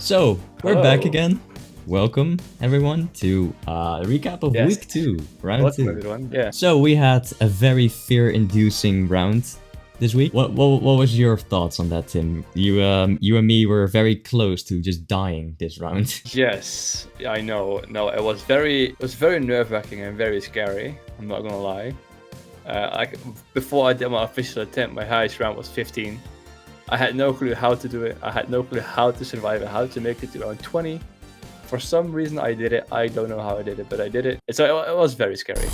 So, we're back Hello. again. Welcome, everyone, to a recap of Yes. week 2, round Welcome 2. everyone. Yeah. So, we had a very fear-inducing round this week. What was your thoughts on that, Tim? You and me were very close to just dying this round. Yes, I know. No, it was very nerve-wracking and very scary. I'm not gonna lie. Before I did my official attempt, my highest round was 15. I had no clue how to do it. I had no clue how to survive it, how to make it to round 20. For some reason, I did it. I don't know how I did it, but I did it. So it was very scary.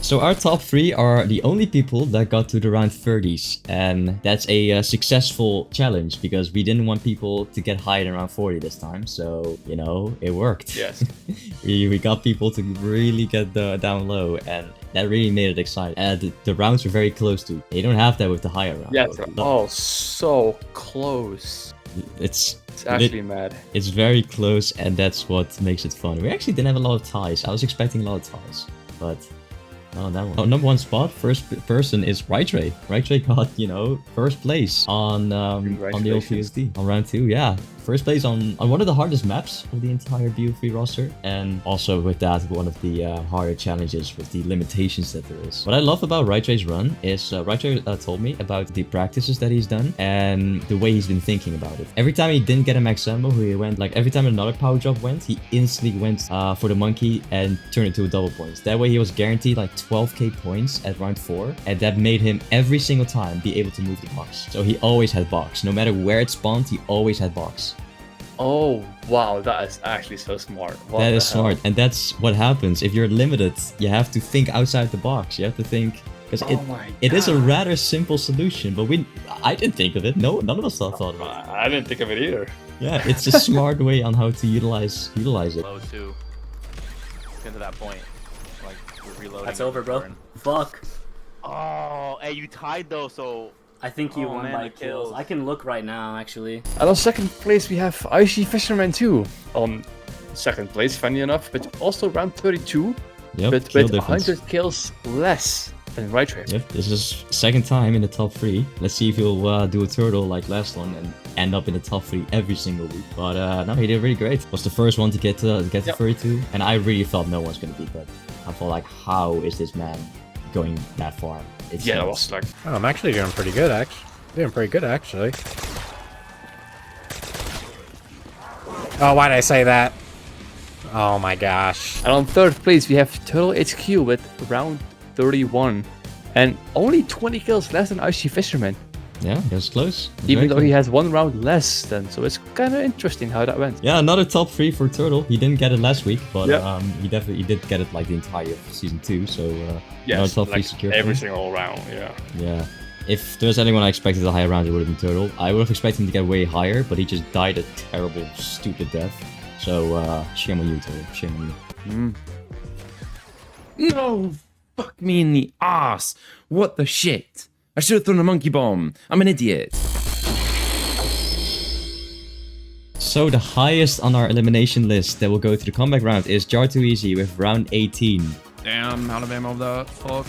So our top 3 are the only people that got to the round 30s, and that's a successful challenge because we didn't want people to get higher than round 40 this time, so, you know, it worked. Yes. we got people to really get down low, and that really made it exciting. And the rounds were very close to. You don't have that with the higher rounds. Yes. Oh, so close. It's actually mad. It's very close, and that's what makes it fun. We actually didn't have a lot of ties. I was expecting a lot of ties, but... Oh, that one. Oh, number 1 spot, first person is Rytray. Rytray got, you know, first place on the old TUZT on round 2. Yeah, first place on one of the hardest maps of the entire BO3 roster, and also with that one of the harder challenges with the limitations that there is. What I love about Rytray's run is Rytray told me about the practices that he's done and the way he's been thinking about it. Every time he didn't get a max ammo, he went like every time another power drop went, he instantly went for the monkey and turned it to a double points. That way he was guaranteed like 12k points at round 4, and that made him every single time be able to move the box. So he always had box. No matter where it spawned, he always had box. Oh, wow, that is actually so smart. What that is hell? smart, and that's what happens. If you're limited, you have to think outside the box. You have to think, because it is a rather simple solution, but I didn't think of it. No, none of us thought of it. I didn't think of it either. Yeah, it's a smart way on how to utilize it. Low too. Get to that point. Like we're reloading. That's over, bro. Fuck. Oh, hey, you tied though, so I think you won by kills. I can look right now, actually. And on second place, we have Icy Fisherman 2 on second place, funny enough, but also round 32, Yep, but kill with difference. 100 kills less than Rytray. Yep, this is second time in the top 3. Let's see if he'll do a turtle like last one and end up in the top 3 every single week. But no, he did really great. Was the first one to get to 32, and I really thought no one's gonna beat that. I thought like, how is this man going that far? Yeah, it was like... Oh, I'm actually doing pretty good, actually. Oh, why did I say that? Oh my gosh. And on third place, we have Turtle HQ with round 31, and only 20 kills less than Icy Fisherman, Yeah, that's close. even though he has 1 round less than, so it's kind of interesting how that went. Yeah, another top 3 for Turtle. He didn't get it last week, but Yep. he did get it like the entire season 2. So Yes, top 3 like secure. every single round, yeah. Yeah. If there's anyone I expected a higher round, it would have been Turtle. I would have expected him to get way higher, but he just died a terrible, stupid death. So shame on you, Turtle. Shame on you. No! Fuck me in the ass! What the shit? I should have thrown a monkey bomb. I'm an idiot. So the highest on our elimination list that will go to the comeback round is Jar Too Easy with round 18. Damn, out of ammo that. Fuck.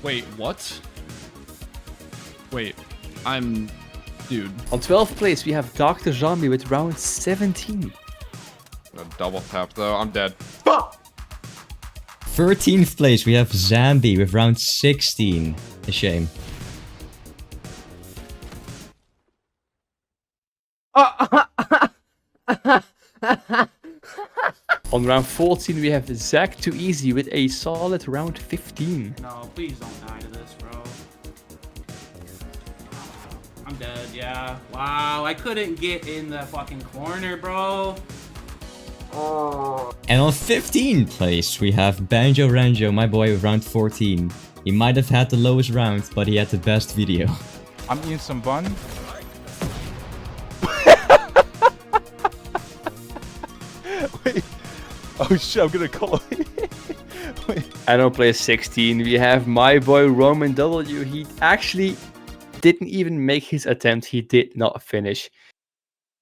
Wait, what? Wait, dude. On 12th place, we have Dr. Zombie with round 17. A double tap though, I'm dead. 13th place, we have Zambi with round 16. A shame. On round 14, we have Zach Too Easy with a solid round 15. No, please don't die to this, bro. I'm dead, yeah. Wow, I couldn't get in the fucking corner, bro. And on 15th place, we have Banjo Ranjo, my boy, with round 14. He might have had the lowest round, but he had the best video. I'm eating some bun. Wait. Oh shit, I'm gonna call it. Wait. And on place 16, we have my boy Roman W. He actually didn't even make his attempt. He did not finish.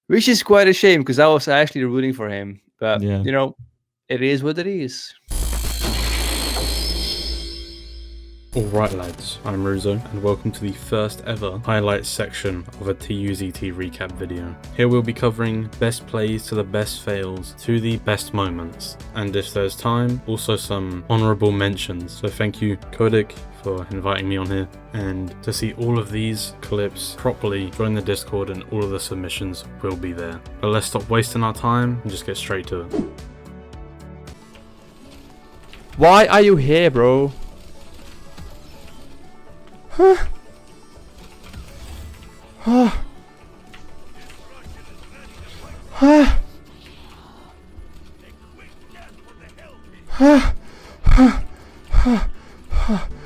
Which is quite a shame, because I was actually rooting for him. But, Yeah. you know, it is what it is. Alright lads, I'm Ruzo and welcome to the first ever highlights section of a TUZT recap video. Here we'll be covering best plays to the best fails to the best moments, and if there's time, also some honourable mentions. So thank you Kodik for inviting me on here, and to see all of these clips properly, join the Discord and all of the submissions will be there. But let's stop wasting our time and just get straight to it. Why are you here, bro?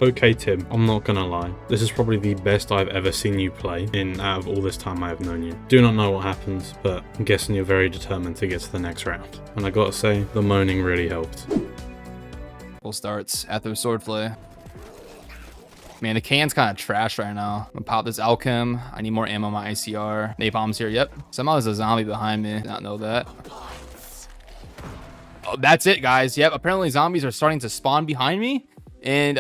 Okay Tim, I'm not gonna lie, this is probably the best I've ever seen you play out of all this time I have known you. Do not know what happens, but I'm guessing you're very determined to get to the next round. And I gotta say, the moaning really helped. Full starts at the swordplay. Man, the can's kind of trash right now. I'm gonna pop this Alchem. I need more ammo on my ICR. Napalm's here, yep. Somehow there's a zombie behind me. Did not know that. Oh, that's it, guys. Yep, apparently zombies are starting to spawn behind me. And,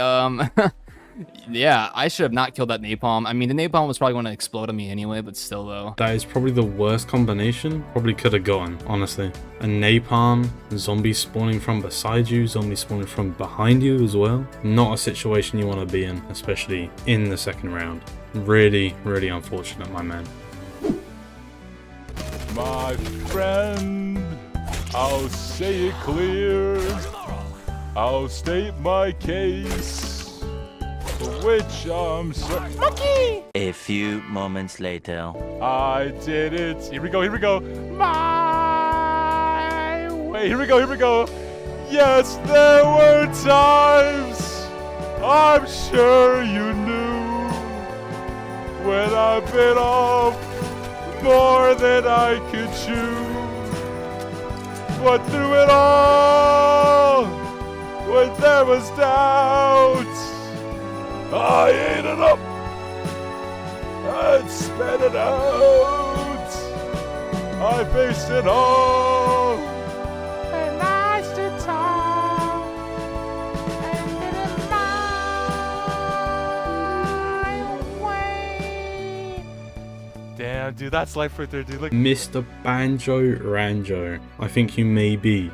yeah, I should have not killed that napalm. I mean, the napalm was probably going to explode on me anyway, but still, though. That is probably the worst combination probably could have gotten, honestly. A napalm, zombies spawning from beside you, zombies spawning from behind you as well. Not a situation you want to be in, especially in the second round. Really, really unfortunate, my man. My friend, I'll say it clear. I'll state my case, for which I'm sorry. Monkey! A few moments later. I did it. Here we go, here we go. My way. Here we go, here we go. Yes, there were times, I'm sure you knew, when I bit off more than I could chew. But through it all, when there was doubt, I ate it up and spat it out. I faced it all, and I stood tall and did it my way. Damn, dude, that's life right there, dude. Look. Mr. Banjo Ranjo, I think you may be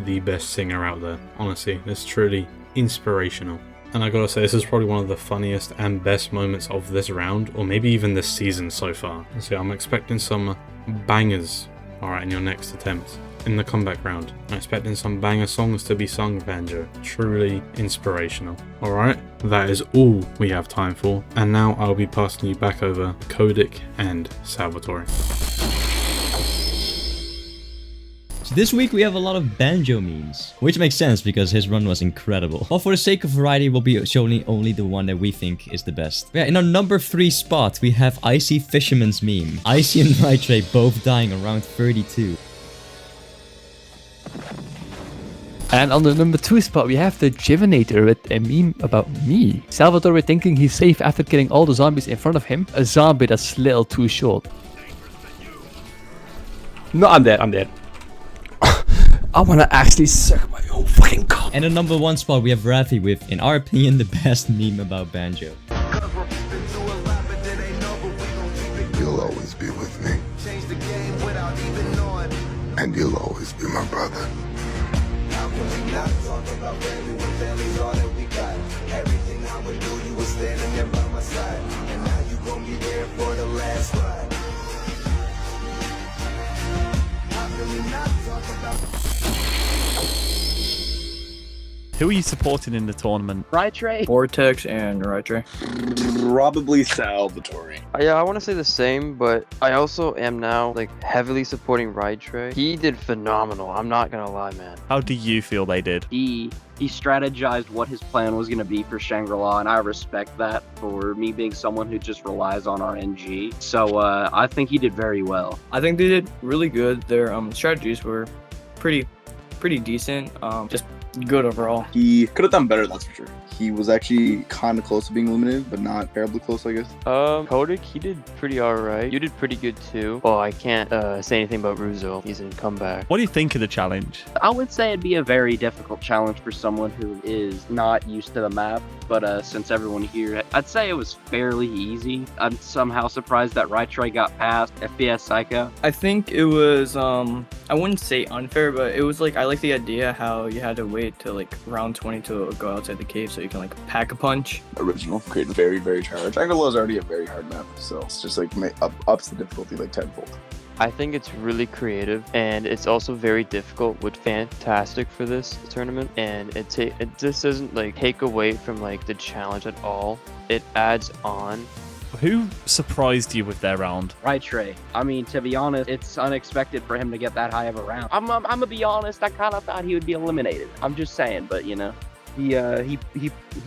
the best singer out there. Honestly, it's truly inspirational. And I gotta say, this is probably one of the funniest and best moments of this round, or maybe even this season so far. So I'm expecting some bangers, alright, in your next attempt. In the comeback round, I'm expecting some banger songs to be sung, Banjo. Truly inspirational. Alright, that is all we have time for. And now I'll be passing you back over to Kodik and Salvatore. This week we have a lot of Banjo memes, which makes sense because his run was incredible. But for the sake of variety, we'll be showing only the one that we think is the best. Yeah, in our number 3 spot, we have Icy Fisherman's meme. Icy and Nitrate both dying around 32. And on the number 2 spot, we have the Jivinator with a meme about me. Salvatore thinking he's safe after killing all the zombies in front of him. A zombie that's a little too short. No, I'm dead, I'm dead. I wanna actually suck my own fucking cock. And the number 1 spot, we have Rafi with, in our opinion, the best meme about Banjo. You'll always be with me. And you'll always be my brother. How can we not talk about family when family's all that we got? Everything I would do, you were standing there by my side. And now you gon' be there for the last ride. How can we not talk about... Who are you supporting in the tournament? Rytray. Vortex and Rytray. Probably Salvatore. Yeah, I want to say the same, but I also am now like heavily supporting Rytray. He did phenomenal. I'm not gonna lie, man. How do you feel they did? He strategized what his plan was going to be for Shangri-La, and I respect that for me being someone who just relies on RNG. So I think he did very well. I think they did really good. Their strategies were pretty pretty decent. Just good overall. He could have done better, that's for sure. He was actually kind of close to being eliminated, but not terribly close, I guess. Kodik, he did pretty alright. You did pretty good too. Oh, I can't say anything about Ruzo. He's in comeback. What do you think of the challenge? I would say it'd be a very difficult challenge for someone who is not used to the map, but since everyone here, I'd say it was fairly easy. I'm somehow surprised that Rytray got past FPS Psycho. I think it was, I wouldn't say unfair, but it was like, I like the idea how you had to wait till like round 20 to go outside the cave so you can like pack a punch. Original, created very, very challenging. Shangri-La is already a very hard map, so it's just like ups the difficulty like tenfold. I think it's really creative, and it's also very difficult, with fantastic for this tournament, and it just doesn't like take away from like the challenge at all. It adds on. Who surprised you with their round? Rytray. I mean, to be honest, it's unexpected for him to get that high of a round. I'm gonna be honest, I kind of thought he would be eliminated. I'm just saying, but you know. He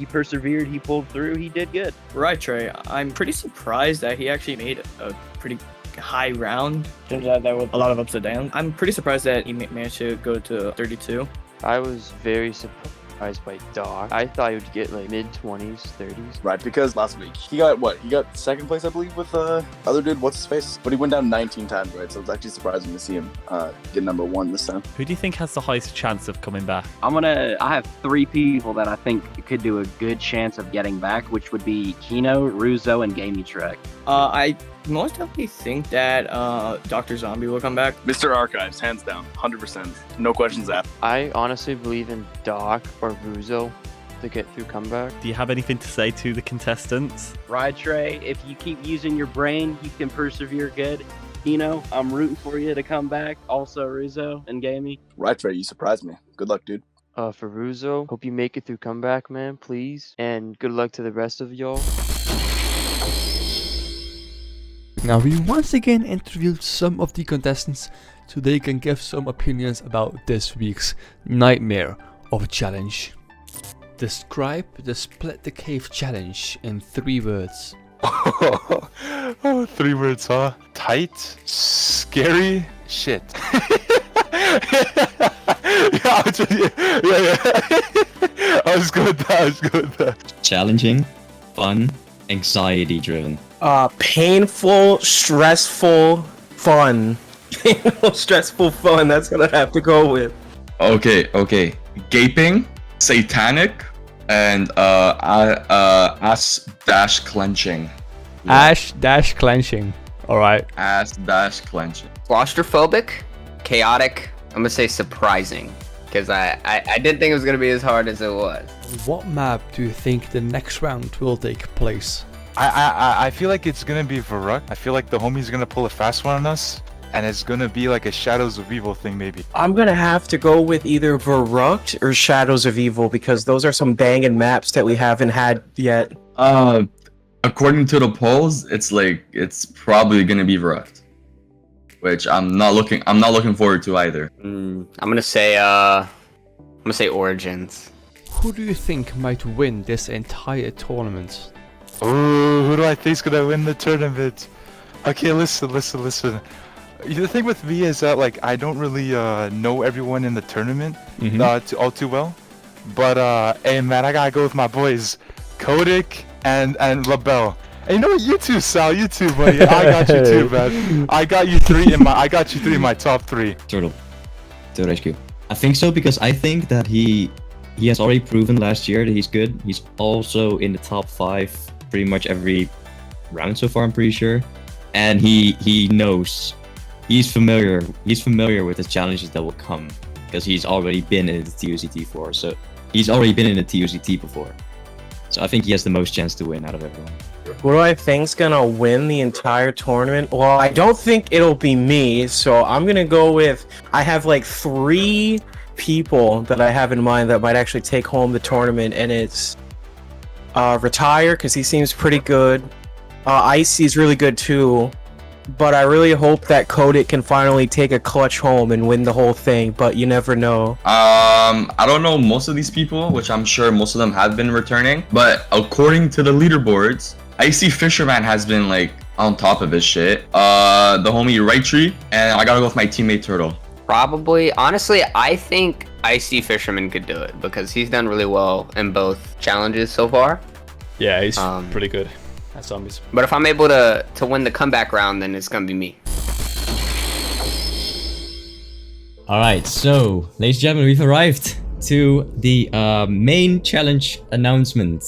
persevered, he pulled through, he did good. Rytray, I'm pretty surprised that he actually made a pretty high round. Turns out there was a lot of ups and downs. I'm pretty surprised that he managed to go to 32. I was very surprised by Doc. I thought he would get like mid-20s, 30s. Right, because last week he got what? He got second place, I believe, with other dude. What's his face? But he went down 19 times, right? So it's actually surprising to see him get number 1 this time. Who do you think has the highest chance of coming back? I have 3 people that I think could do a good chance of getting back, which would be Kino, Ruzo, and Gamey Trek. I most definitely think that Dr. Zombie will come back. Mr. Archives, hands down, 100%. No questions asked. I honestly believe in Doc or Ruzo to get through comeback. Do you have anything to say to the contestants? Rytray, if you keep using your brain, you can persevere good. Kino, I'm rooting for you to come back. Also Ruzo and Gamey. Rytray, you surprised me. Good luck, dude. For Ruzo, hope you make it through comeback, man, please. And good luck to the rest of y'all. Now we once again interviewed some of the contestants so they can give some opinions about this week's nightmare of a challenge. Describe the Split the Cave challenge in 3 words. Oh, 3 words, huh? Tight, scary, shit. Yeah. I was good with that. Challenging, fun, anxiety driven. Painful, stressful, fun. Painful, stressful, fun. That's what I have to go with. Okay. Gaping, satanic, and ass dash clenching. Ash dash clenching. Alright. Ass dash clenching. Claustrophobic, chaotic, I'm gonna say surprising. Because I didn't think it was gonna be as hard as it was. What map do you think the next round will take place? I feel like it's gonna be Varuk. I feel like the homie's gonna pull a fast one on us, and it's gonna be like a Shadows of Evil thing, maybe. I'm gonna have to go with either Varuk or Shadows of Evil because those are some banging maps that we haven't had yet. According to the polls, it's probably gonna be Varuk, which I'm not looking forward to either. I'm gonna say Origins. Who do you think might win this entire tournament? Ooh, who do I think's gonna win the tournament? Okay, listen. The thing with me is that like I don't really know everyone in the tournament all too well, but hey man, I gotta go with my boys, Kodik and LaBelle. And you know what? You too, Sal. You too, buddy. I got you too, man. I got you 3 in my top 3. Turtle HQ. I think so because I think that he has already proven last year that he's good. He's also in the top 5 pretty much every round so far, I'm pretty sure. And he knows, he's familiar with the challenges that will come because he's already been in the TUZT before. So he's already been in the TUZT before. So I think he has the most chance to win out of everyone. Who do I think's gonna win the entire tournament? Well, I don't think it'll be me, so I'm gonna go with, I have like 3 people that I have in mind that might actually take home the tournament, and it's Retire, because he seems pretty good. Icy's really good too, but I really hope that Kodik can finally take a clutch home and win the whole thing, but you never know. I don't know most of these people, which I'm sure most of them have been returning, but according to the leaderboards, Icy Fisherman has been like on top of his shit. The homie Right Tree, and I gotta go with my teammate Turtle. Probably. Honestly, I think Icy Fisherman could do it because he's done really well in both challenges so far. Yeah, he's pretty good at zombies. But if I'm able to win the comeback round, then it's gonna be me. Alright, so, ladies and gentlemen, we've arrived to the main challenge announcement.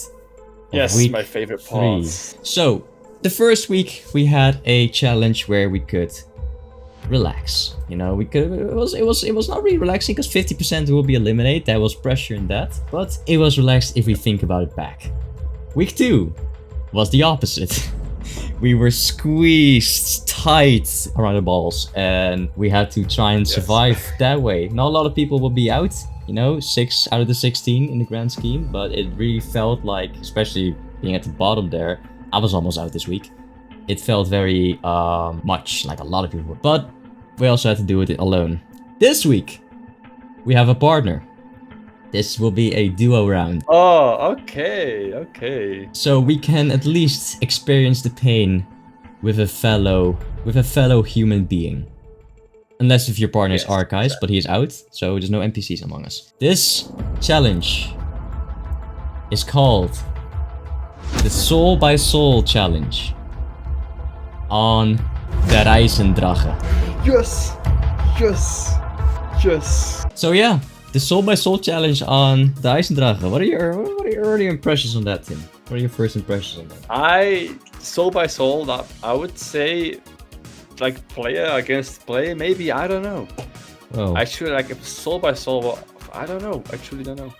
Yes, week my favorite 3. part. So, the first week we had a challenge where we could relax. You know, we could. It was not really relaxing because 50% will be eliminated. There was pressure in that, but it was relaxed if we think about it back. Week 2 was the opposite. We were squeezed tight around the balls, and we had to try and survive that way. Not a lot of people will be out. You know, 6 out of the 16 in the grand scheme, but it really felt like, especially being at the bottom there, I was almost out this week. It felt very much like a lot of people, but we also had to do it alone. This week, we have a partner. This will be a duo round. Oh, okay. So we can at least experience the pain with a fellow human being. Unless if your partner is Archives, but he is out, so there's no NPCs among us. This challenge is called the Soul by Soul Challenge on the Reisendrache. Yes. So yeah, the Soul by Soul Challenge on the Reisendrache. What are your early impressions on that, Tim? What are your first impressions on that? Soul by soul, I would say, like player against player, maybe, I don't know. Oh. Actually, like if soul by soul, I don't know. I truly don't know.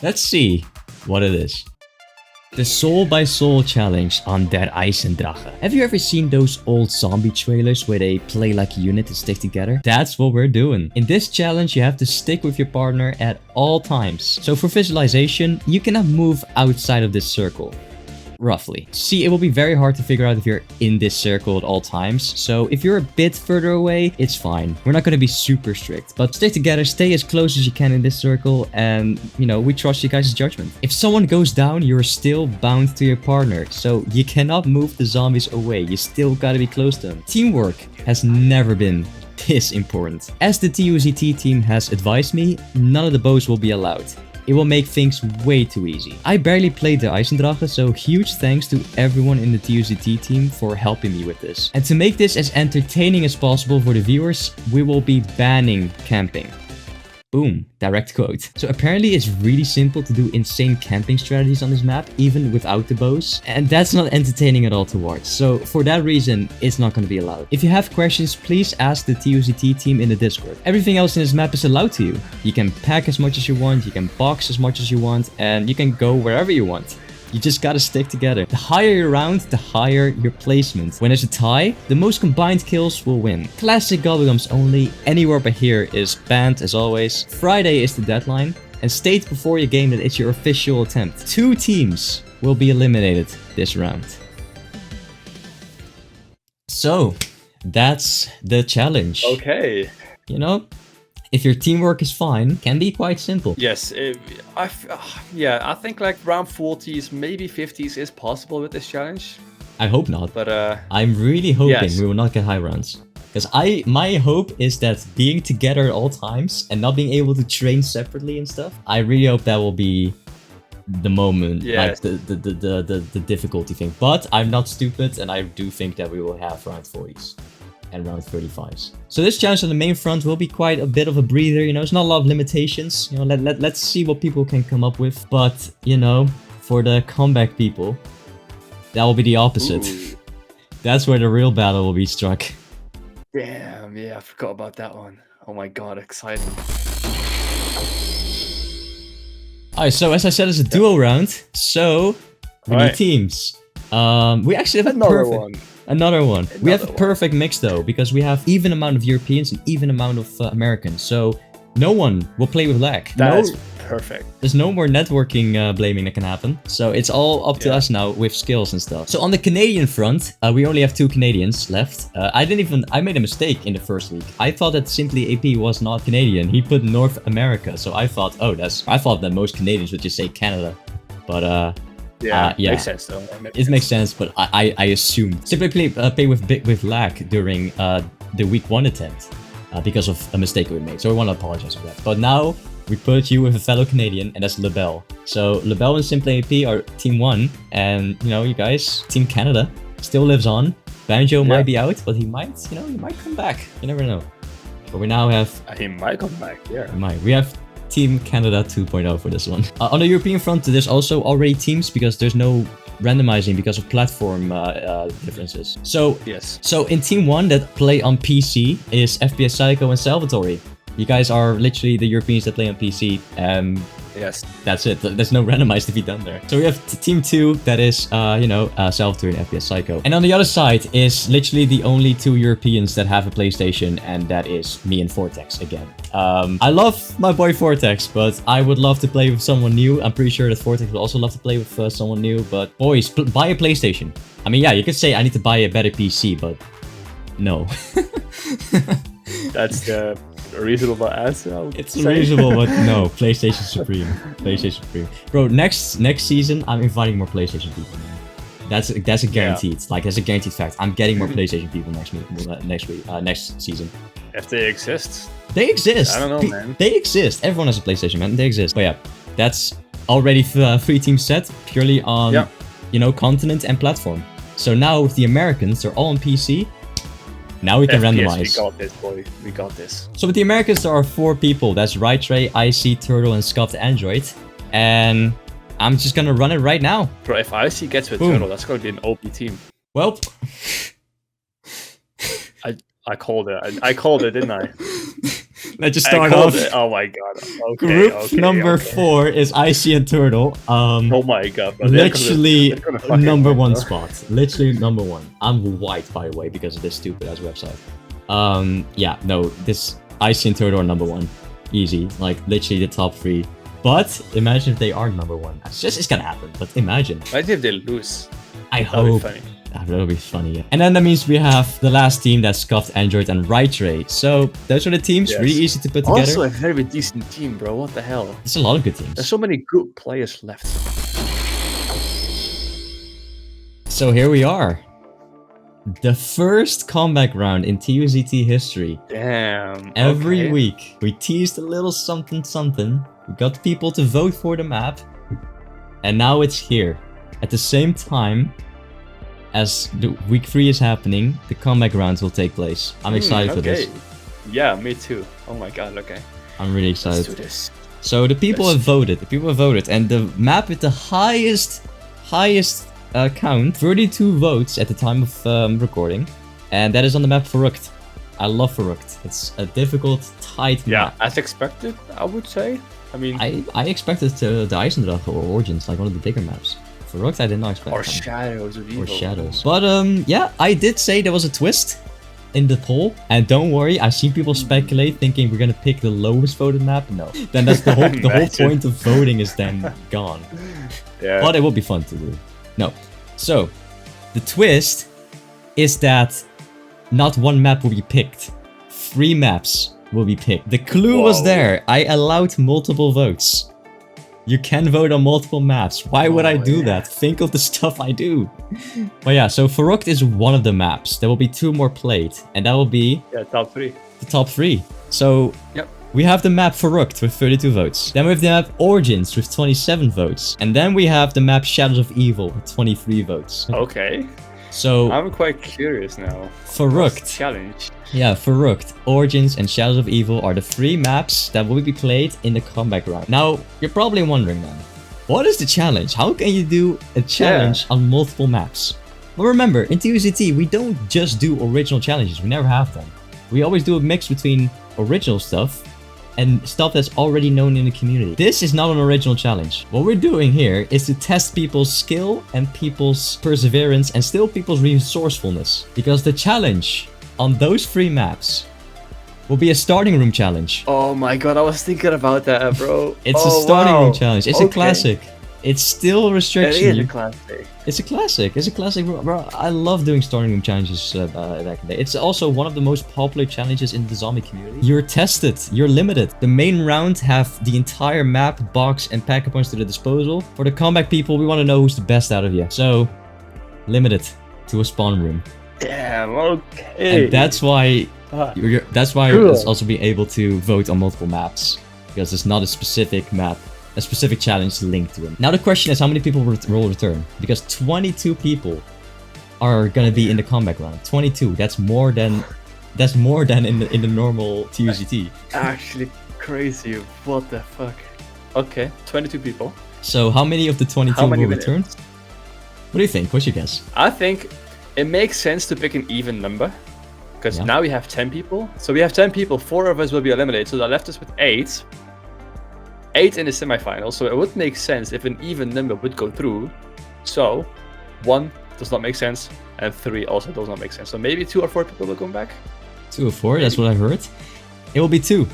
Let's see what it is. The Soul by Soul Challenge on Der Eisendrache. Have you ever seen those old zombie trailers where they play like a unit and stick together? That's what we're doing. In this challenge, you have to stick with your partner at all times. So for visualization, you cannot move outside of this circle. Roughly. See, it will be very hard to figure out if you're in this circle at all times. So if you're a bit further away, it's fine. We're not going to be super strict, but stay together, stay as close as you can in this circle, and you know, we trust you guys' judgment. If someone goes down, you're still bound to your partner, so you cannot move the zombies away. You still gotta be close to them. Teamwork has never been this important. As the TUZT team has advised me, none of the bows will be allowed. It will make things way too easy. I barely played the Eisendrache, so huge thanks to everyone in the TUZT team for helping me with this. And to make this as entertaining as possible for the viewers, we will be banning camping. Boom, direct quote. So apparently it's really simple to do insane camping strategies on this map, even without the bows. And that's not entertaining at all to watch. So for that reason, it's not going to be allowed. If you have questions, please ask the TUZT team in the Discord. Everything else in this map is allowed to you. You can pack as much as you want, you can box as much as you want, and you can go wherever you want. You just gotta stick together. The higher your round, the higher your placement. When there's a tie, the most combined kills will win. Classic Gobblegums only, anywhere but here is banned as always. Friday is the deadline, and state before your game that it's your official attempt. 2 teams will be eliminated this round. So, that's the challenge. Okay. You know, if your teamwork is fine, can be quite simple. Yes, I think like round 40s, maybe 50s is possible with this challenge. I hope not. But I'm really hoping yes. we will not get high rounds. Because my hope is that being together at all times and not being able to train separately and stuff, I really hope that will be the moment, yes. like the difficulty thing. But I'm not stupid, and I do think that we will have round 40s. And round 35s. So this challenge on the main front will be quite a bit of a breather, you know, there's not a lot of limitations, you know, let's see what people can come up with. But, you know, for the comeback people, that will be the opposite. Ooh. That's where the real battle will be struck. Damn, yeah, I forgot about that one. Oh my god, exciting. Alright, so as I said, it's a duo round, so we need teams. We actually have Another one. Another one. We have a perfect mix though, because we have even amount of Europeans and even amount of Americans. So no one will play with lag. That's perfect. There's no more networking blaming that can happen. So it's all up to us now with skills and stuff. So on the Canadian front, we only have 2 Canadians left. I made a mistake in the first week. I thought that Simply AP was not Canadian. He put North America. So I thought, I thought that most Canadians would just say Canada. But yeah, makes sense though. It makes sense, but I assumed. Simply pay with lag during the week 1 attempt. because of a mistake we made. So we want to apologize for that. But now we put you with a fellow Canadian, and that's LaBelle. So LaBelle and Simple AP are Team 1, and you know, you guys, Team Canada still lives on. Banjo might be out, but he might, you know, he might come back. You never know. But we now have... He might come back, yeah. He might. We have Team Canada 2.0 for this one. On the European front, there's also already teams because there's no randomizing because of platform differences. So, yes. So in Team 1 that play on PC is FPS Psycho and Salvatore. You guys are literally the Europeans that play on PC. Yes. That's it. There's no randomized to be done there. So we have Team 2 that is, you know, Salvatore and FPS Psycho. And on the other side is literally the only 2 Europeans that have a PlayStation, and that is me and Vortex again. I love my boy Vortex, but I would love to play with someone new. I'm pretty sure that Vortex would also love to play with someone new, but boys, buy a PlayStation. I mean, yeah, you could say I need to buy a better PC, but no. That's the reasonable answer. It's reasonable, but no. PlayStation Supreme. PlayStation Supreme. Bro, next season, I'm inviting more PlayStation people, man. That's a guaranteed. Yeah. Like, that's a guaranteed fact. I'm getting more PlayStation people next season. If they exist. They exist. I don't know, man. They exist. Everyone has a PlayStation, man. They exist. But yeah, that's already 3 teams set purely on, you know, continent and platform. So now with the Americans, they're all on PC. Now we can randomize. We got this, boy. We got this. So with the Americans, there are 4 people. That's Rytray, IC, Turtle, and Scuffed Android. And I'm just gonna run it right now. Bro, if IC gets with Turtle, that's gonna be an OP team. Well, I called it. I called it, didn't I? Let's just start off. Oh my god. Okay, Group number 4 is IC and Turtle. Oh my god. Bro. Literally number 1 spot. Literally number 1. I'm white, by the way, because of this stupid ass website. Yeah, no, this IC and Turtle are number 1. Easy. Like, literally the top 3. But imagine if they are number 1. It's gonna happen, but imagine. Imagine if they lose. I hope. That'll be funny. Yeah. And then that means we have the last team, that's Scuffed Android and Rytray. So those are the teams, really easy to put together. Also a very decent team, bro. What the hell? There's a lot of good teams. There's so many good players left. So here we are. The first comeback round in TUZT history. Damn. Every week, we teased a little something. We got people to vote for the map. And now it's here. At the same time as the week 3 is happening, the comeback rounds will take place. I'm excited for this. Yeah, me too. Oh my god, okay. I'm really excited. Let's do this. So the people have voted. And the map with the highest count, 32 votes at the time of recording, and that is on the map Verrukt. I love Verrukt. It's a difficult, tight map. Yeah, as expected, I would say. I mean, I expected the Eisendrache or Origins, like one of the bigger maps. Verrukt, I did not expect. Or Shadows of Evil. Or Shadows. But yeah, I did say there was a twist in the poll, and don't worry, I've seen people speculate thinking we're gonna pick the lowest voted map. No, then that's the whole point of voting is then gone. Yeah. But it will be fun to do. No, so the twist is that not one map will be picked. 3 maps will be picked. The clue was there. I allowed multiple votes. You can vote on multiple maps. Why would I do that? Think of the stuff I do. But yeah, so Verrukt is one of the maps. There will be 2 more played, and that will be top 3. The top 3. So we have the map Verrukt with 32 votes. Then we have the map Origins with 27 votes. And then we have the map Shadows of Evil with 23 votes. Okay. So I'm quite curious now. Verrukt. Challenge. Yeah, Verrukt, Origins, and Shadows of Evil are the 3 maps that will be played in the comeback round. Now, you're probably wondering then, what is the challenge? How can you do a challenge on multiple maps? Well, remember, in TUZT, we don't just do original challenges. We never have them. We always do a mix between original stuff and stuff that's already known in the community. This is not an original challenge. What we're doing here is to test people's skill and people's perseverance and still people's resourcefulness. Because the challenge on those 3 maps will be a starting room challenge. Oh my god, I was thinking about that, bro. It's a starting room challenge. It's a classic. It's still a restriction. It is a classic. It's a classic. It's a classic, bro. I love doing starting room challenges back in the day. It's also one of the most popular challenges in the zombie community. You're tested. You're limited. The main round have the entire map, box, and pack points to the disposal. For the comeback people, we want to know who's the best out of you. So, limit it to a spawn room. Damn. Okay. And that's why that's why Cool. it's also being able to vote on multiple maps, because it's not a specific map, a specific challenge linked to it. Now the question is, how many people will return? Because 22 people are gonna be in the comeback round. 22. That's more than in the normal TUZT. Actually crazy. What the fuck? Okay, 22 people. So how many of the 22 How many will return? minutes? What do you think? What's your guess? I think it makes sense to pick an even number. Because now we have 10 people. So we have 10 people, 4 of us will be eliminated. So that left us with 8. 8 in the semifinals. So it would make sense if an even number would go through. So 1 does not make sense. And 3 also does not make sense. So maybe 2 or 4 people will come back. 2 or 4, that's what I heard. It will be 2.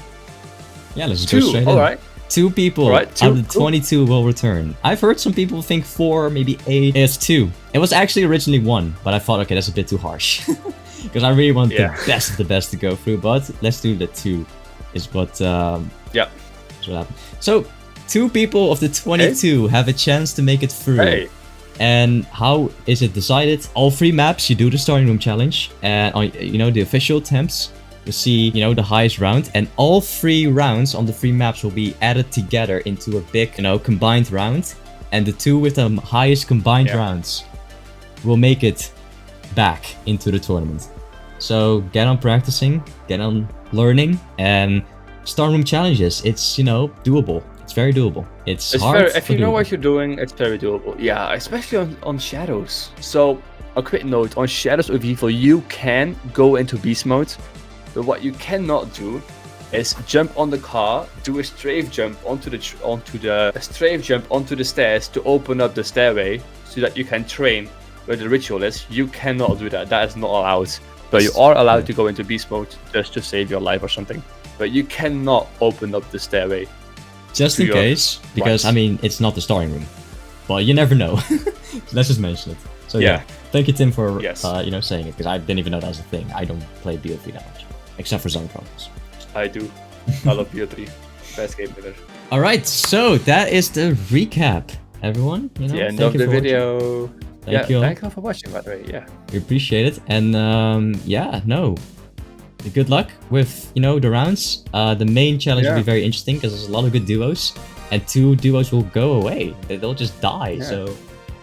Yeah, let's just go 2, straight in. alright. 2 people Alright, 2, out of the 22 will return. I've heard some people think 4, maybe 8. It's 2. It was actually originally 1, but I thought, okay, that's a bit too harsh. Because I really want the best of the best to go through, but let's do the 2 is what yeah. That's what happened. So 2 people of the 22 have a chance to make it through. Hey. And how is it decided? All 3 maps, you do the starting room challenge, and on the official attempts, you see the highest round, and all 3 rounds on the 3 maps will be added together into a big combined round, and the 2 with the highest combined rounds will make it back into the tournament. So get on practicing, get on learning, and start room challenges. It's doable. It's very doable. It's hard. If you know what you're doing, it's very doable. Yeah, especially on Shadows. So a quick note on Shadows of Evil, you can go into beast mode, but what you cannot do is jump on the car, do a strafe jump onto the stairs to open up the stairway so that you can train where the ritual is. You cannot do that. That is not allowed. But you are allowed to go into beast mode just to save your life or something. But you cannot open up the stairway. Just in case, because I mean, it's not the starting room. But you never know. Let's just mention it. So yeah, thank you, Tim, for saying it, because I didn't even know that was a thing. I don't play BO3 that much, except for Zone Chronicles. I do. I love BO3. Best game winner. All right, so that is the recap, everyone. The end of the video. Thank you all. Thank you all for watching, by the way. Yeah, we appreciate it, and good luck with the rounds. The main challenge will be very interesting because there's a lot of good duos, and 2 duos will go away. They'll just die. So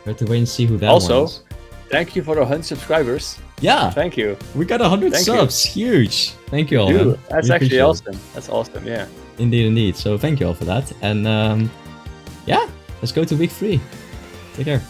we have to wait and see who that one is. Thank you for 100 subscribers. Yeah, thank you. We got 100 subs. Huge. Thank you all. Dude, man. that's actually awesome. That's awesome. Yeah. Indeed. So thank you all for that, and let's go to week 3. Take care.